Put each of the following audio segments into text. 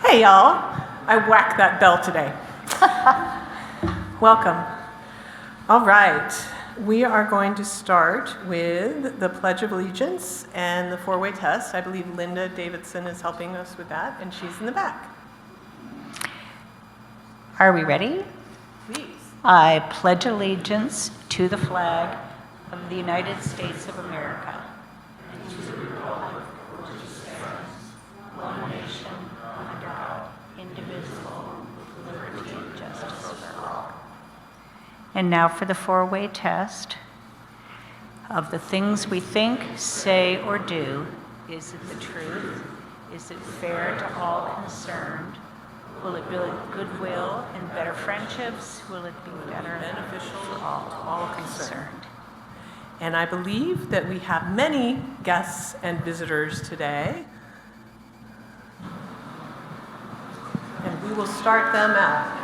Hey y'all, I whacked that bell today. Welcome. All right, we are going to start with the Pledge of Allegiance and the four-way test. I believe Linda Davidson is helping us with that, and she's in the back. Are we ready? Please. I pledge allegiance to the flag of the United States of America and to the republic for which it stands, one nation, under God, indivisible, with liberty and justice for all. And now for the four-way test. Of the things we think, say, or do, is it the truth? Is it fair to all concerned? Will it build goodwill and better friendships? Will it be better beneficial to all concerned? And I believe that we have many guests and visitors today. And we will start them out.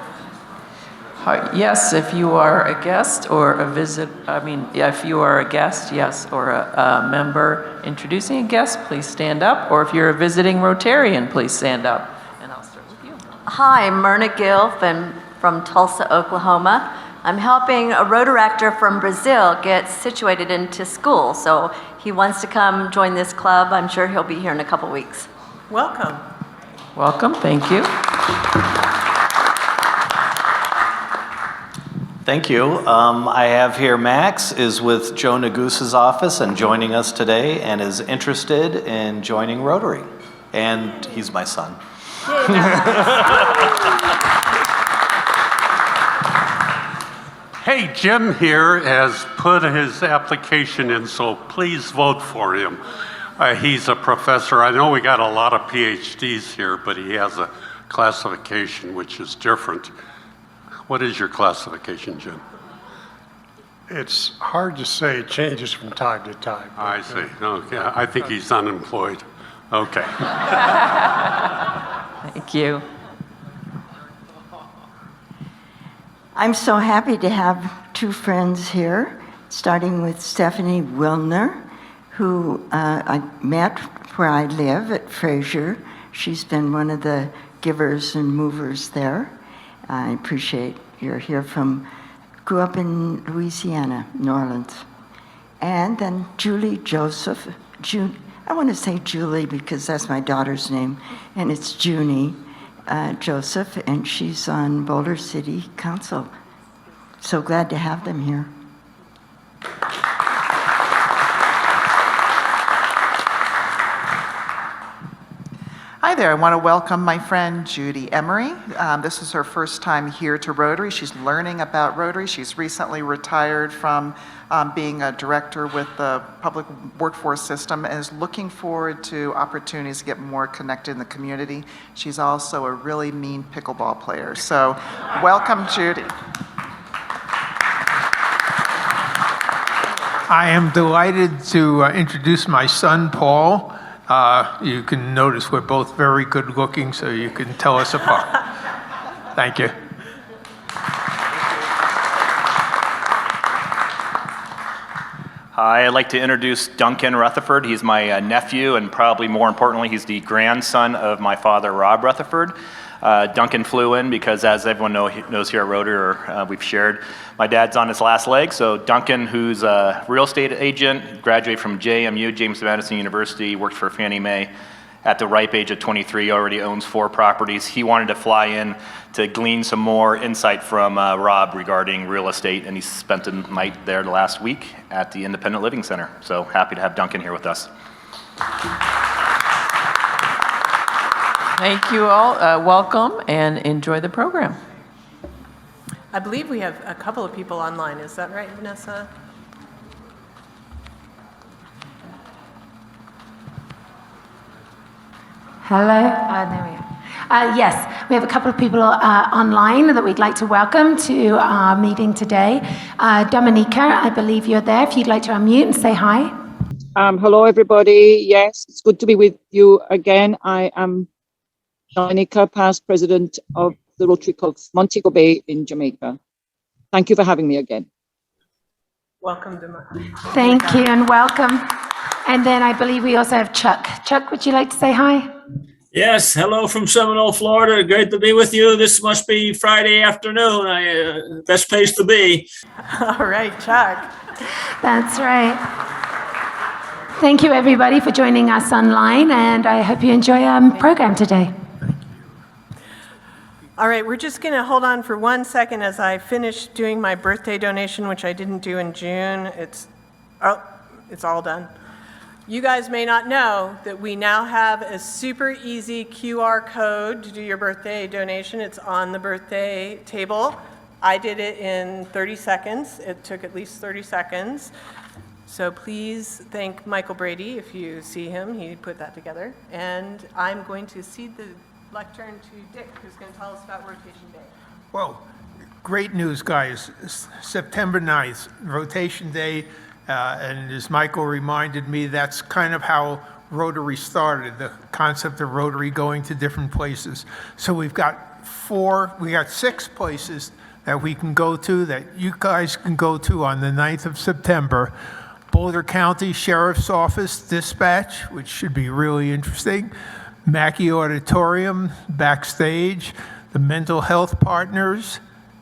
Yes, if you are a guest or a if you are a guest, yes, or a member introducing a guest, please stand up. Or if you're a visiting Rotarian, please stand up. And I'll start with you. Hi, Myrna Gill from Tulsa, Oklahoma. I'm helping a Rotaractor from Brazil get situated into school. So he wants to come join this club. I'm sure he'll be here in a couple weeks. Welcome. Welcome, thank you. Thank you. I have here Max is with Joe Nagoose's office and joining us today and is interested in joining Rotary. And he's my son. Hey, Jim here has put his application in, so please vote for him. He's a professor. I know we got a lot of PhDs here, but he has a classification which is different. What is your classification, Jim? It's hard to say. It changes from time to time. I see. Okay. I think he's unemployed. Okay. Thank you. I'm so happy to have two friends here, starting with Stephanie Wilner, who I met where I live at Fraser. She's been one of the givers and movers there. I appreciate you're here grew up in Louisiana, New Orleans. And then Julie Joseph, I want to say Julie because that's my daughter's name, and it's Junie Joseph, and she's on Boulder City Council. So glad to have them here. Hi there, I want to welcome my friend Judy Emery. This is her first time here to Rotary. She's learning about Rotary. She's recently retired from being a director with the public workforce system and is looking forward to opportunities to get more connected in the community. She's also a really mean pickleball player. So welcome, Judy. I am delighted to introduce my son, Paul. You can notice we're both very good looking, so you can tell us apart. Thank you. Hi, I'd like to introduce Duncan Rutherford. He's my nephew, and probably more importantly, he's the grandson of my father, Rob Rutherford. Duncan flew in because, as everyone knows here at Rotary, we've shared, my dad's on his last leg. So Duncan, who's a real estate agent, graduated from JMU, James Madison University, worked for Fannie Mae. At the ripe age of 23, already owns 4 properties. He wanted to fly in to glean some more insight from Rob regarding real estate, and he spent the night there last week at the Independent Living Center. So happy to have Duncan here with us. Thank you all. Welcome and enjoy the program. I believe we have a couple of people online. Is that right, Vanessa? Hello. There we are. Yes, we have a couple of people online that we'd like to welcome to our meeting today. Dominica, I believe you're there. If you'd like to unmute and say hi. Hello, everybody. Yes, it's good to be with you again. I am Dominica, past president of the Rotary Club Montego Bay in Jamaica. Thank you for having me again. Welcome, Dominica. Thank you and welcome. And then I believe we also have Chuck. Chuck, would you like to say hi? Yes, hello from Seminole, Florida. Great to be with you. This must be Friday afternoon. Best place to be. All right, Chuck. That's right. Thank you, everybody, for joining us online, and I hope you enjoy our program today. All right, we're just going to hold on for 1 second as I finish doing my birthday donation, which I didn't do in June. It's all done. You guys may not know that we now have a super easy QR code to do your birthday donation. It's on the birthday table. I did it in 30 seconds. It took at least 30 seconds. So please thank Michael Brady if you see him. He put that together. And I'm going to cede the lectern to Dick, who's going to tell us about Rotation Day. Well, great news, guys. September 9th, Rotation Day. And as Michael reminded me, that's kind of how Rotary started, the concept of Rotary going to different places. So we got 6 places that we can go to, that you guys can go to on the 9th of September. Boulder County Sheriff's Office Dispatch, which should be really interesting. Mackey Auditorium, backstage. The Mental Health Partners,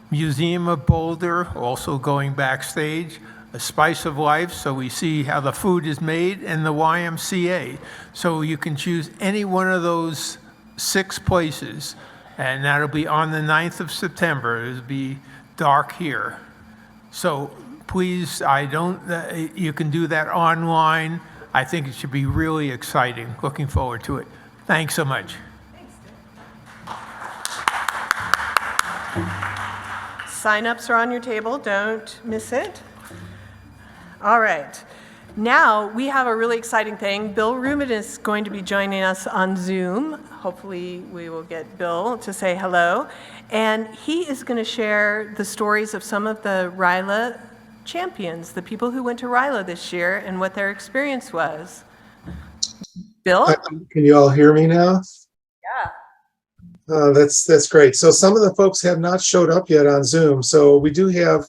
Museum of Boulder, also going backstage. A Spice of Life, so we see how the food is made, and the YMCA. So you can choose any one of those 6 places, and that'll be on the 9th of September. It'll be dark here. So please, you can do that online. I think it should be really exciting. Looking forward to it. Thanks so much. Sign-ups are on your table. Don't miss it. All right. Now we have a really exciting thing. Bill Ruben is going to be joining us on Zoom. Hopefully we will get Bill to say hello. And he is going to share the stories of some of the RILA champions, the people who went to RILA this year and what their experience was. Bill? Can you all hear me now? Yeah. That's great. So some of the folks have not showed up yet on Zoom. So we do have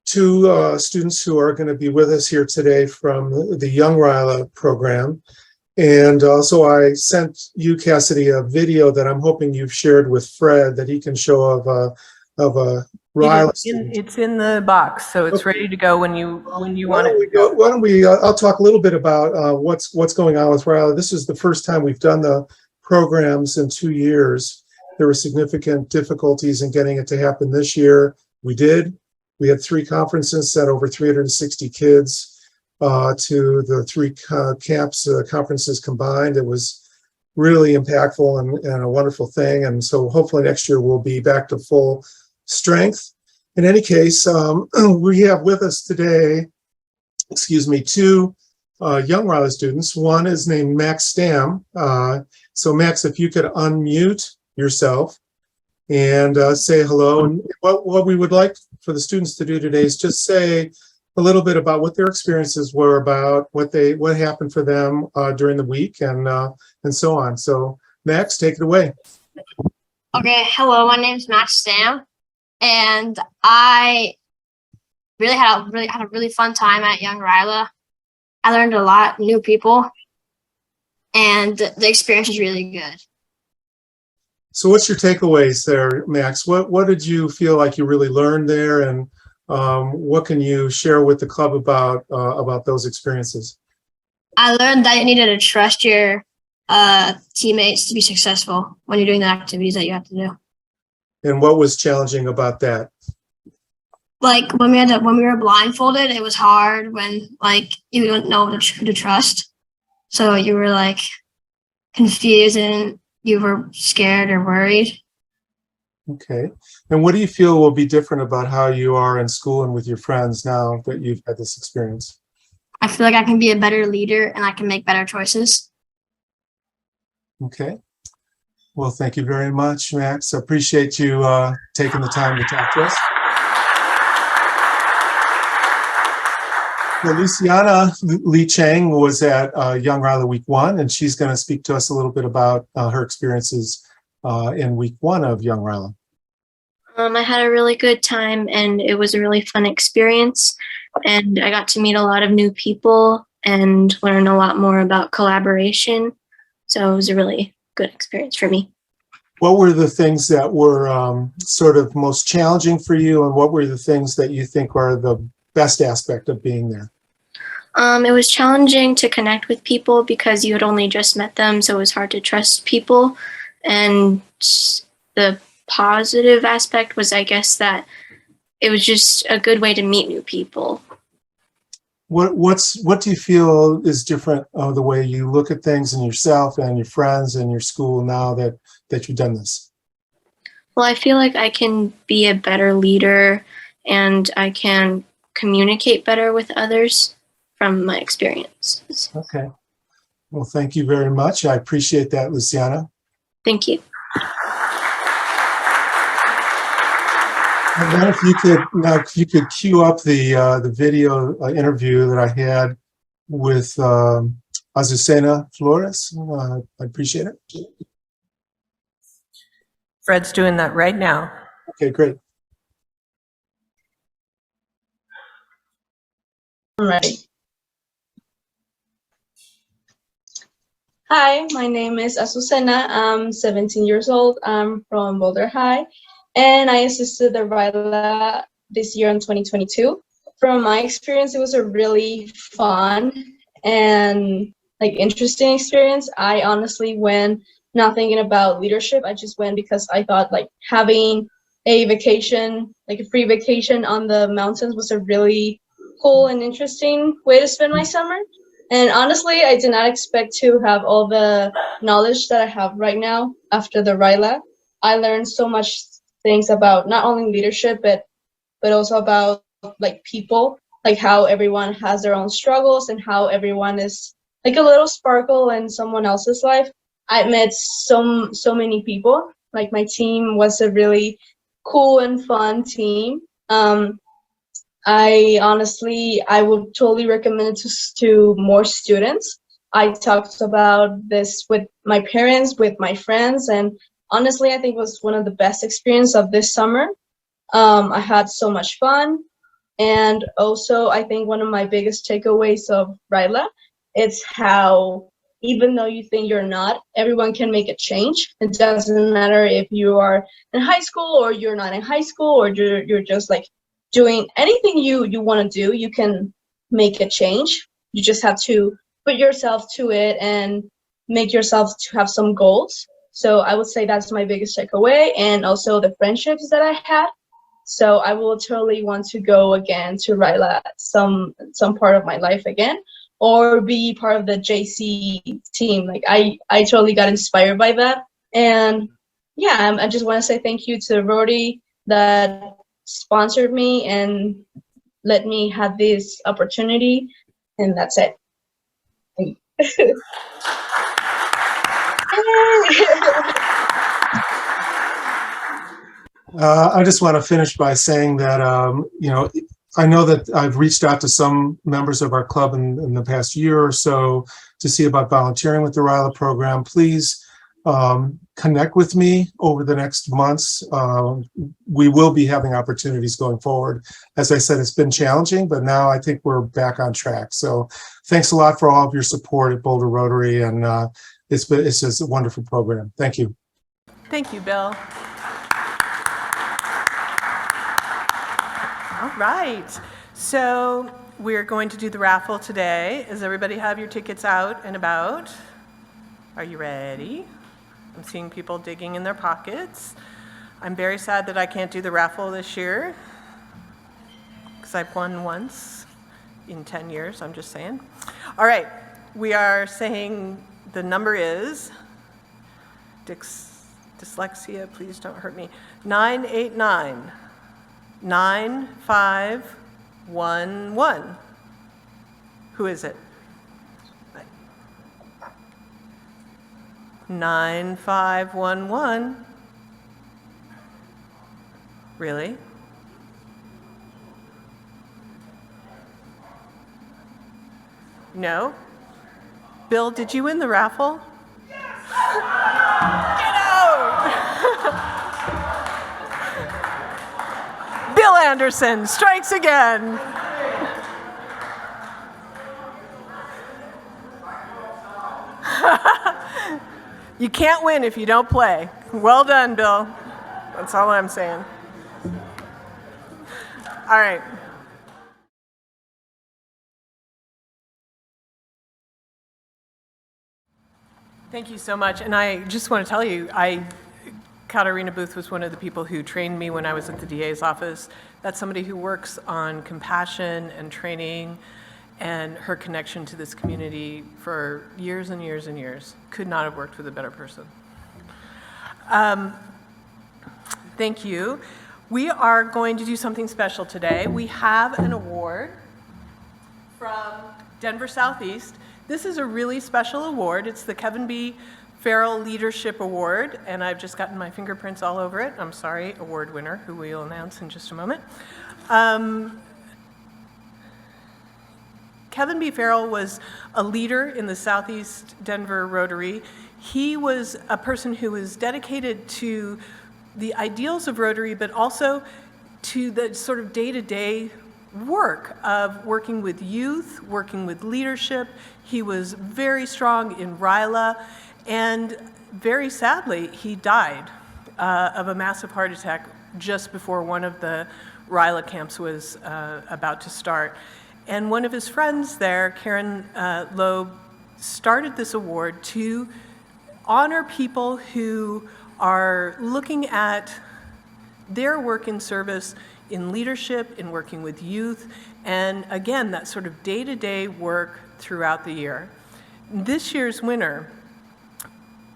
2 students who are going to be with us here today from the Young RILA program. And also I sent you, Cassidy, a video that I'm hoping you've shared with Fred that he can show of a RILA student. It's in the box, so it's ready to go when you want it. Why don't we, I'll talk a little bit about what's going on with RILA. This is the first time we've done the programs in 2 years. There were significant difficulties in getting it to happen this year. We did. We had 3 conferences, sent over 360 kids to the 3 camps, conferences combined. It was really impactful and a wonderful thing. And so hopefully next year we'll be back to full strength. In any case, we have with us today, 2 young RILA students. One is named Max Stam. So Max, if you could unmute yourself and say hello. And what we would like for the students to do today is just say a little bit about what their experiences were, about what happened for them during the week, and so on. So Max, take it away. Okay, hello, my name's Max Stam, and I really had a really fun time at Young RILA. I learned a lot, new people, and the experience was really good. So what's your takeaways there, Max? What did you feel like you really learned there, and what can you share with the club about those experiences? I learned that you needed to trust your teammates to be successful when you're doing the activities that you have to do. And what was challenging about that? Like when we were blindfolded, it was hard when you don't know who to trust. So you were confused and you were scared or worried. Okay. And what do you feel will be different about how you are in school and with your friends now that you've had this experience? I feel like I can be a better leader and I can make better choices. Okay. Well, thank you very much, Max. I appreciate you taking the time to talk to us. Well, Luciana Lee Chang was at Young RILA Week 1, and she's going to speak to us a little bit about her experiences in Week 1 of Young RILA. I had a really good time, and it was a really fun experience. And I got to meet a lot of new people and learn a lot more about collaboration. So it was a really good experience for me. What were the things that were sort of most challenging for you, and what were the things that you think are the best aspect of being there? It was challenging to connect with people because you had only just met them, so it was hard to trust people. And the positive aspect was, I guess, that it was just a good way to meet new people. What do you feel is different the way you look at things and yourself and your friends and your school now that you've done this? Well, I feel like I can be a better leader and I can communicate better with others from my experiences. Okay. Well, thank you very much. I appreciate that, Luciana. Thank you. And then if you could cue up the video interview that I had with Azucena Flores, I appreciate it. Fred's doing that right now. Okay, great. I'm ready. Hi, my name is Azucena. I'm 17 years old. I'm from Boulder High, and I assisted the RILA this year in 2022. From my experience, it was a really fun and interesting experience. I honestly went not thinking about leadership. I just went because I thought having a vacation, a free vacation on the mountains, was a really cool and interesting way to spend my summer. And honestly, I did not expect to have all the knowledge that I have right now after the RILA. I learned so much things about not only leadership, but also about people, how everyone has their own struggles and how everyone is a little sparkle in someone else's life. I met so many people. My team was a really cool and fun team. I would totally recommend it to more students. I talked about this with my parents, with my friends, and honestly, I think it was one of the best experiences of this summer. I had so much fun, and also I think one of my biggest takeaways of RILA is how even though you think you're not, everyone can make a change. It doesn't matter if you are in high school or you're not in high school, or you're just doing anything you want to do, you can make a change. You just have to put yourself to it and make yourself to have some goals. So I would say that's my biggest takeaway, and also the friendships that I had. So I will totally want to go again to RILA some part of my life again, or be part of the JC team. I totally got inspired by that. And yeah, I just want to say thank you to Rotary that sponsored me and let me have this opportunity, and that's it. Thank you. I just want to finish by saying that, I know that I've reached out to some members of our club in the past year or so to see about volunteering with the RILA program. Please connect with me over the next months. We will be having opportunities going forward. As I said, it's been challenging, but now I think we're back on track. So thanks a lot for all of your support at Boulder Rotary, and it's just a wonderful program. Thank you. Thank you, Bill. All right, so we're going to do the raffle today. Does everybody have your tickets out and about? Are you ready? I'm seeing people digging in their pockets. I'm very sad that I can't do the raffle this year because I've won once in 10 years, I'm just saying. All right, we are saying the number is, dyslexia, please don't hurt me, 989-9511. Who is it? 9511. Really? No? Bill, did you win the raffle? Yes! Get out! Bill Anderson strikes again. You can't win if you don't play. Well done, Bill. That's all I'm saying. All right. Thank you so much. And I just want to tell you, Katarina Booth was one of the people who trained me when I was at the DA's office. That's somebody who works on compassion and training and her connection to this community for years and years and years. Could not have worked with a better person. Thank you. We are going to do something special today. We have an award from Denver Southeast. This is a really special award. It's the Kevin B. Farrell Leadership Award, and I've just gotten my fingerprints all over it. I'm sorry, award winner, who we'll announce in just a moment. Kevin B. Farrell was a leader in the Southeast Denver Rotary. He was a person who was dedicated to the ideals of Rotary, but also to the sort of day-to-day work of working with youth, working with leadership. He was very strong in RILA, and very sadly, he died of a massive heart attack just before one of the RILA camps was about to start. And one of his friends there, Karen Loeb, started this award to honor people who are looking at their work in service in leadership, in working with youth, and again, that sort of day-to-day work throughout the year. This year's winner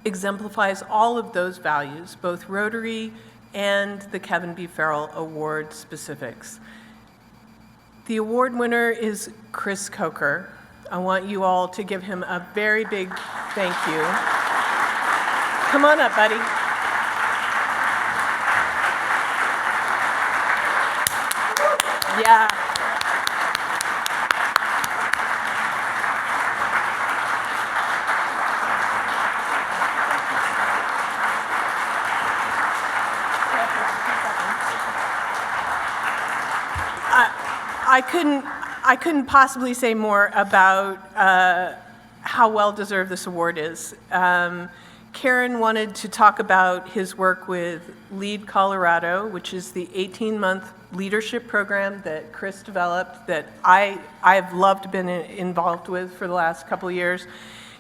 exemplifies all of those values, both Rotary and the Kevin B. Farrell Award specifics. The award winner is Chris Coker. I want you all to give him a very big thank you. Come on up, buddy. Yeah. I couldn't possibly say more about how well deserved this award is. Karen wanted to talk about his work with Lead Colorado, which is the 18-month leadership program that Chris developed that I've loved being involved with for the last couple of years.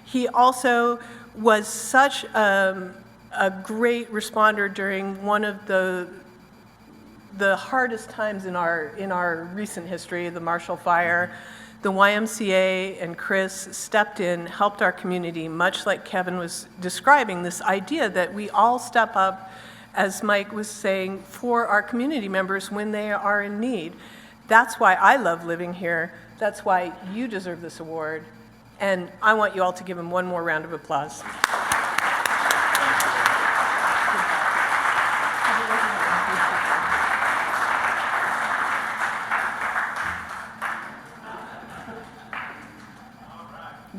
He also was such a great responder during one of the hardest times in our recent history, the Marshall Fire. The YMCA and Chris stepped in, helped our community, much like Kevin was describing, this idea that we all step up, as Mike was saying, for our community members when they are in need. That's why I love living here. That's why you deserve this award. And I want you all to give him one more round of applause.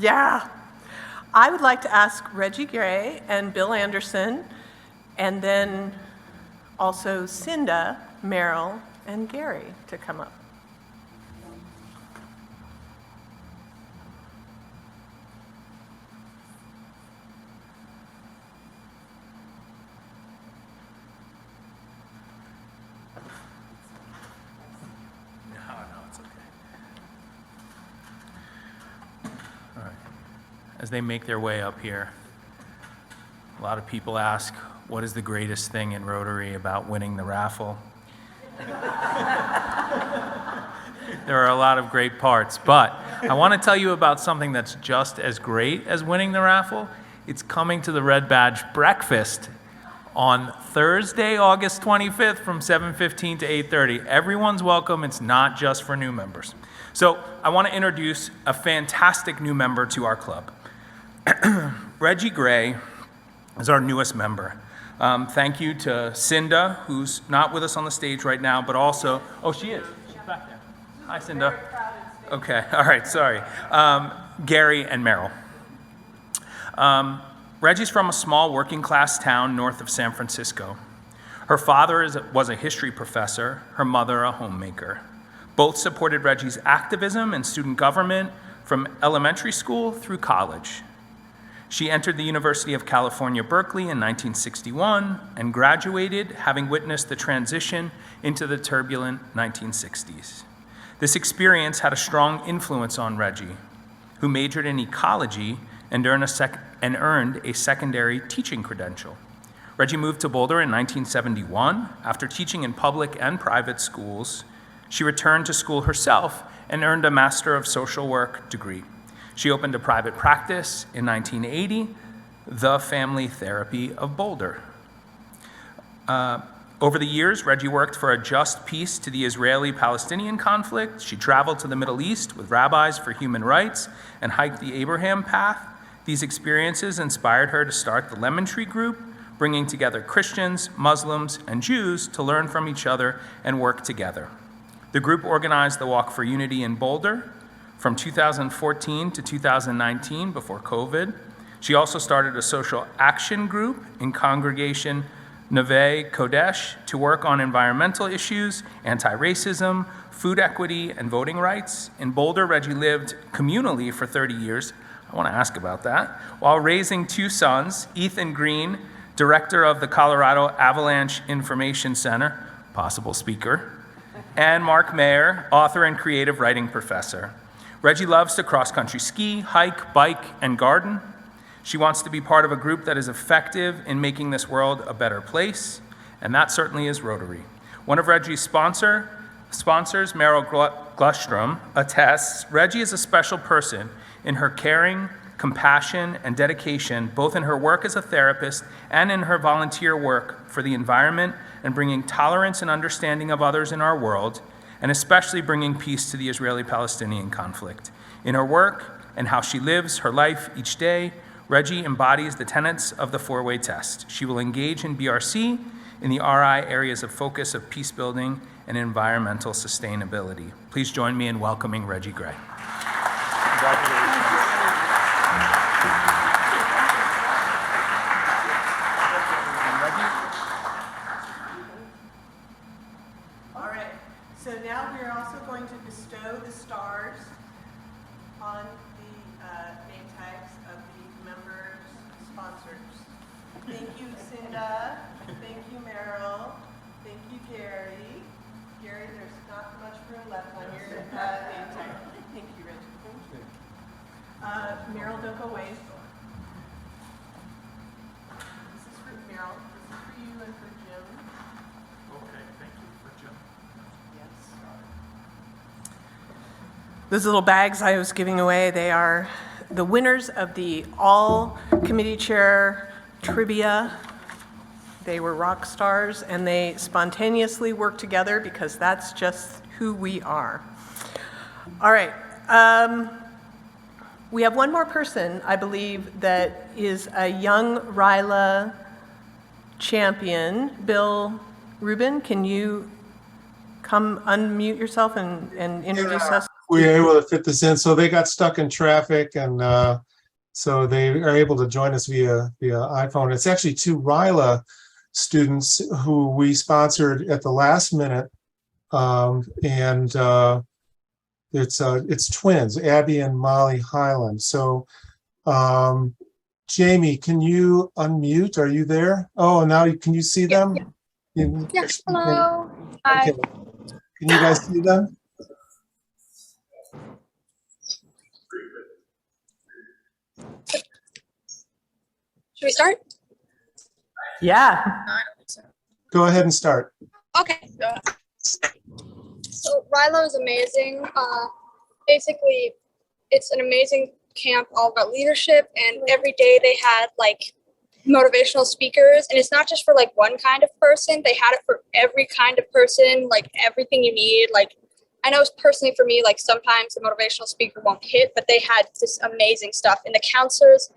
Yeah. I would like to ask Reggie Gray and Bill Anderson, and then also Cinda, Merrill, and Gary to come up. As they make their way up here, a lot of people ask, what is the greatest thing in Rotary about winning the raffle? There are a lot of great parts, but I want to tell you about something that's just as great as winning the raffle. It's coming to the Red Badge Breakfast on Thursday, August 25th from 7:15 to 8:30. Everyone's welcome. It's not just for new members. So I want to introduce a fantastic new member to our club. Reggie Gray is our newest member. Thank you to Cinda, who's not with us on the stage right now, but also, oh, she is. She's back there. Hi, Cinda. Okay, all right, sorry. Gary and Merrill. Reggie's from a small working class town north of San Francisco. Her father was a history professor, her mother a homemaker. Both supported Reggie's activism and student government from elementary school through college. She entered the University of California, Berkeley in 1961 and graduated, having witnessed the transition into the turbulent 1960s. This experience had a strong influence on Reggie, who majored in ecology and earned a secondary teaching credential. Reggie moved to Boulder in 1971. After teaching in public and private schools, she returned to school herself and earned a Master of Social Work degree. She opened a private practice in 1980, The Family Therapy of Boulder. Over the years, Reggie worked for a just peace to the Israeli-Palestinian conflict. She traveled to the Middle East with rabbis for human rights and hiked the Abraham Path. These experiences inspired her to start the Lemon Tree Group, bringing together Christians, Muslims, and Jews to learn from each other and work together. The group organized the Walk for Unity in Boulder from 2014 to 2019 before COVID. She also started a social action group in Congregation Neve Kodesh to work on environmental issues, anti-racism, food equity, and voting rights. In Boulder, Reggie lived communally for 30 years. I want to ask about that. While raising two sons, Ethan Green, director of the Colorado Avalanche Information Center, possible speaker, and Mark Mayer, author and creative writing professor. Reggie loves to cross-country ski, hike, bike, and garden. She wants to be part of a group that is effective in making this world a better place, and that certainly is Rotary. One of Reggie's sponsors, Meryl Glustrom, attests Reggie is a special person in her caring, compassion, and dedication, both in her work as a therapist and in her volunteer work for the environment and bringing tolerance and understanding of others in our world, and especially bringing peace to the Israeli-Palestinian conflict. In her work and how she lives her life each day, Reggie embodies the tenets of the four-way test. She will engage in BRC in the RI areas of focus of peace building and environmental sustainability. Please join me in welcoming Reggie Gray. All right, so now we're also going to bestow the stars on the name tags of the members' sponsors. Thank you, Cinda. Thank you, Meryl. Thank you, Gary. Gary, there's not much room left on your name tag. Thank you, Reggie. Meryl, don't go away. This is for Meryl. This is for you and for Jim. Okay, thank you for Jim. Yes. Those little bags I was giving away, they are the winners of the all committee chair trivia. They were rock stars and they spontaneously worked together because that's just who we are. All right. We have one more person, I believe, that is a young RILA champion. Bill Rubin, can you come unmute yourself and introduce us? We were able to fit this in. So they got stuck in traffic, and so they are able to join us via iPhone. It's actually two RILA students who we sponsored at the last minute, and it's twins, Abby and Molly Highland. So, Jamie, can you unmute? Are you there? Oh, now can you see them? Yes. Hello. Hi. Okay. Can you guys see them? Should we start? Yeah. Go ahead and start. Okay. So Rilo is amazing. Basically, it's an amazing camp all about leadership, and every day they had like motivational speakers, and it's not just for like one kind of person. They had it for every kind of person, like everything you need. Like I know personally for me, like sometimes the motivational speaker won't hit, but they had this amazing stuff, and the counselors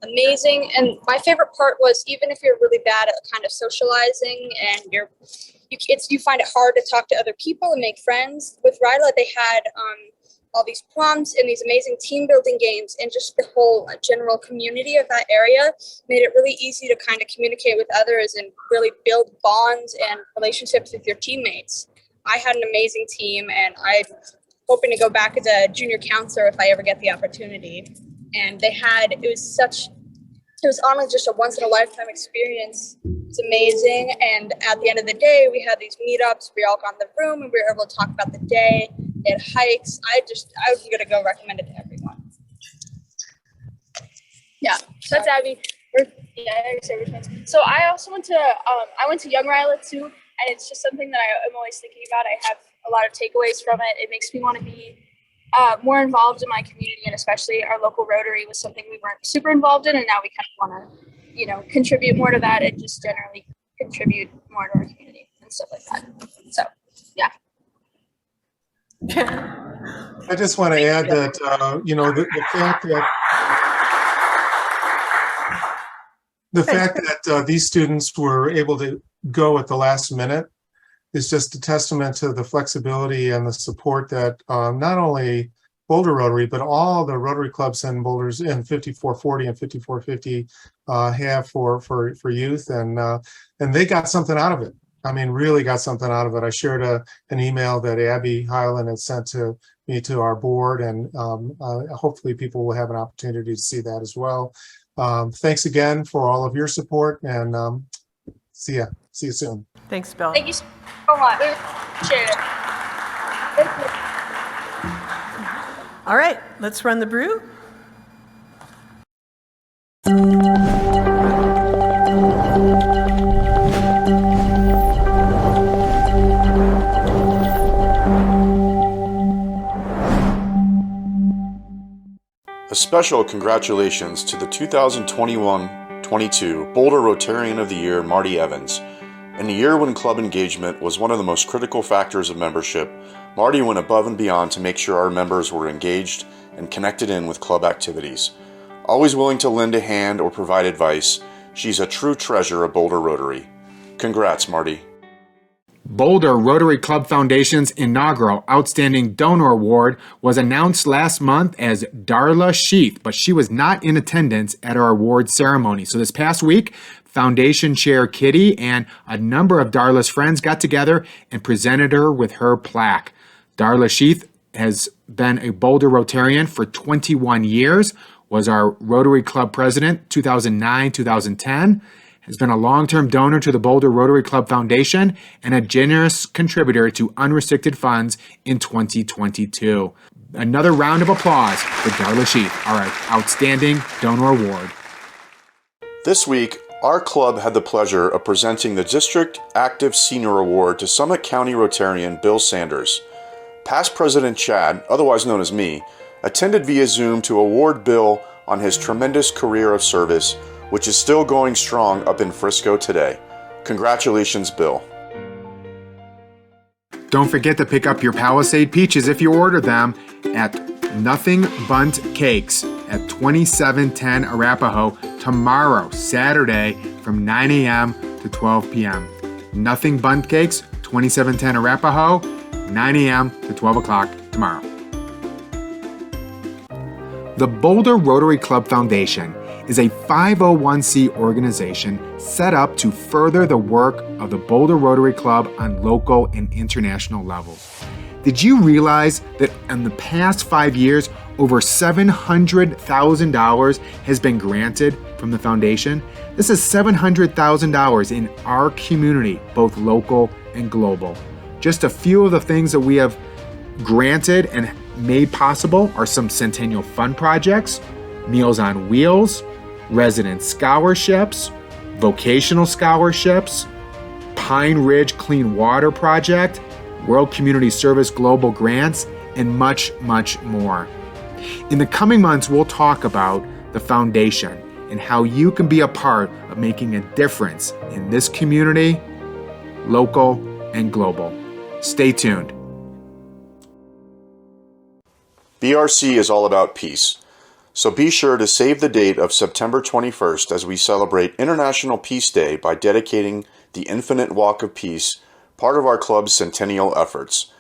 amazing. And my favorite part was, even if you're really bad at kind of socializing and you find it hard to talk to other people and make friends, with Ryla they had all these prompts and these amazing team building games, and just the whole general community of that area made it really easy to kind of communicate with others and really build bonds and relationships with your teammates. I had an amazing team, and I'm hoping to go back as a junior counselor if I ever get the opportunity. And it was such it was honestly just a once in a lifetime experience. It's amazing. And at the end of the day, we had these meetups. We all got in the room and we were able to talk about the day. They had hikes. I was gonna go recommend it to everyone. Yeah, so that's Abby. So I also went to Young Ryla too, and it's just something that I'm always thinking about. I have a lot of takeaways from it. It makes me want to be more involved in my community, and especially our local Rotary was something we weren't super involved in, and now we kind of want to, contribute more to that and just generally contribute more to our community and stuff like that. So, yeah. I just want to add that, the fact that these students were able to go at the last minute is just a testament to the flexibility and the support that not only Boulder Rotary, but all the Rotary clubs in Boulders in 5440 and 5450 have for youth, and they got something out of it. I mean, really got something out of it. I shared an email that Abby Highland had sent to me to our board, and hopefully people will have an opportunity to see that as well. Thanks again for all of your support, and see you soon. Thanks, Bill. Thank you so much. Appreciate it. Thank you. All right, let's run the brew. A special congratulations to the 2021-22 Boulder Rotarian of the Year, Marty Evans. In a year when club engagement was one of the most critical factors of membership, Marty went above and beyond to make sure our members were engaged and connected in with club activities. Always willing to lend a hand or provide advice, she's a true treasure of Boulder Rotary. Congrats, Marty. Boulder Rotary Club Foundation's inaugural Outstanding Donor Award was announced last month as Darla Sheath, but she was not in attendance at our award ceremony. So this past week, Foundation Chair Kitty and a number of Darla's friends got together and presented her with her plaque. Darla Sheath has been a Boulder Rotarian for 21 years, was our Rotary Club president 2009-2010, has been a long-term donor to the Boulder Rotary Club Foundation and a generous contributor to unrestricted funds in 2022. Another round of applause for Darla Sheath, our Outstanding Donor Award. This week, our club had the pleasure of presenting the District Active Senior Award to Summit County Rotarian Bill Sanders. Past President Chad, otherwise known as me, attended via Zoom to award Bill on his tremendous career of service, which is still going strong up in Frisco today. Congratulations, Bill. Don't forget to pick up your Palisade peaches if you order them at Nothing Bunt Cakes at 2710 Arapahoe tomorrow, Saturday, from 9 a.m. to 12 p.m. Nothing Bunt Cakes, 2710 Arapahoe, 9 a.m. to 12 o'clock tomorrow. The Boulder Rotary Club Foundation is a 501c organization set up to further the work of the Boulder Rotary Club on local and international levels. Did you realize that in the past 5 years, over $700,000 has been granted from the foundation? This is $700,000 in our community, both local and global. Just a few of the things that we have granted and made possible are some Centennial Fund projects, Meals on Wheels, resident scholarships, vocational scholarships, Pine Ridge Clean Water Project, World Community Service Global Grants, and much, much more. In the coming months, we'll talk about the foundation and how you can be a part of making a difference in this community, local and global. Stay tuned. BRC is all about peace. So be sure to save the date of September 21st as we celebrate International Peace Day by dedicating the Infinite Walk of Peace, part of our club's centennial efforts.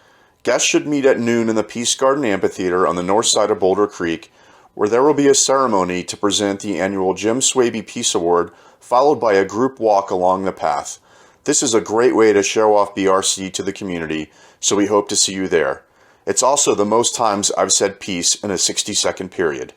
Guests should meet at noon in the Peace Garden Amphitheater on the north side of Boulder Creek, where there will be a ceremony to present the annual Jim Swaby Peace Award, followed by a group walk along the path. This is a great way to show off BRC to the community, so we hope to see you there. It's also the most times I've said peace in a 60-second period.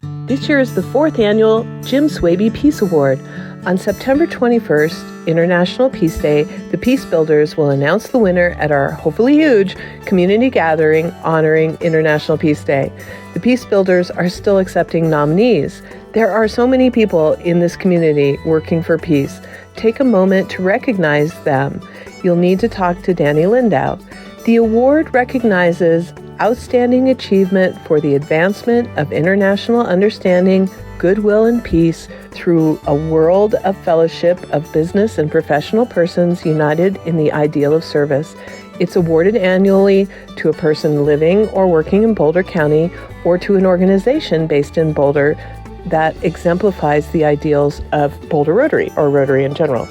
This year is the 4th annual Jim Swaby Peace Award. On September 21st, International Peace Day, the Peace Builders will announce the winner at our hopefully huge community gathering honoring International Peace Day. The Peace Builders are still accepting nominees. There are so many people in this community working for peace. Take a moment to recognize them. You'll need to talk to Danny Lindau. The award recognizes outstanding achievement for the advancement of international understanding, goodwill, and peace through a world of fellowship of business and professional persons united in the ideal of service. It's awarded annually to a person living or working in Boulder County or to an organization based in Boulder that exemplifies the ideals of Boulder Rotary or Rotary in general.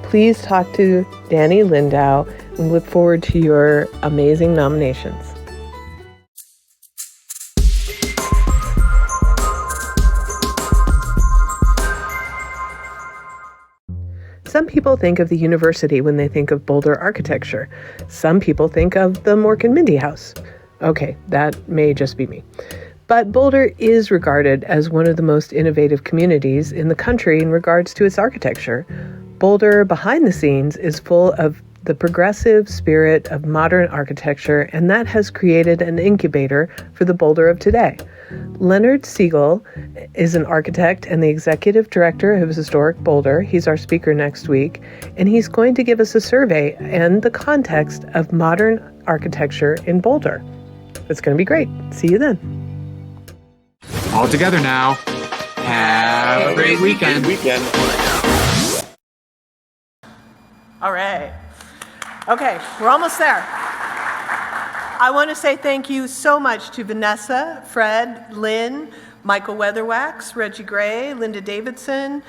Please talk to Danny Lindau. We look forward to your amazing nominations. Some people think of the university when they think of Boulder architecture. Some people think of the Mork and Mindy House. Okay, that may just be me. But Boulder is regarded as one of the most innovative communities in the country in regards to its architecture. Boulder, behind the scenes, is full of the progressive spirit of modern architecture, and that has created an incubator for the Boulder of today. Leonard Siegel is an architect and the executive director of Historic Boulder. He's our speaker next week, and he's going to give us a survey and the context of modern architecture in Boulder. It's going to be great. See you then. All together now. Have a great weekend. All right. Okay, we're almost there. I want to say thank you so much to Vanessa, Fred, Lynn, Michael Weatherwax, Reggie Gray, Linda Davidson,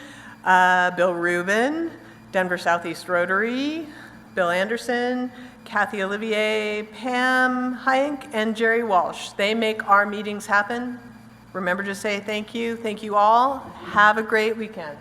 Bill Rubin, Denver Southeast Rotary, Bill Anderson, Kathy Olivier, Pam Hyank, and Jerry Walsh. They make our meetings happen. Remember to say thank you. Thank you all. Have a great weekend.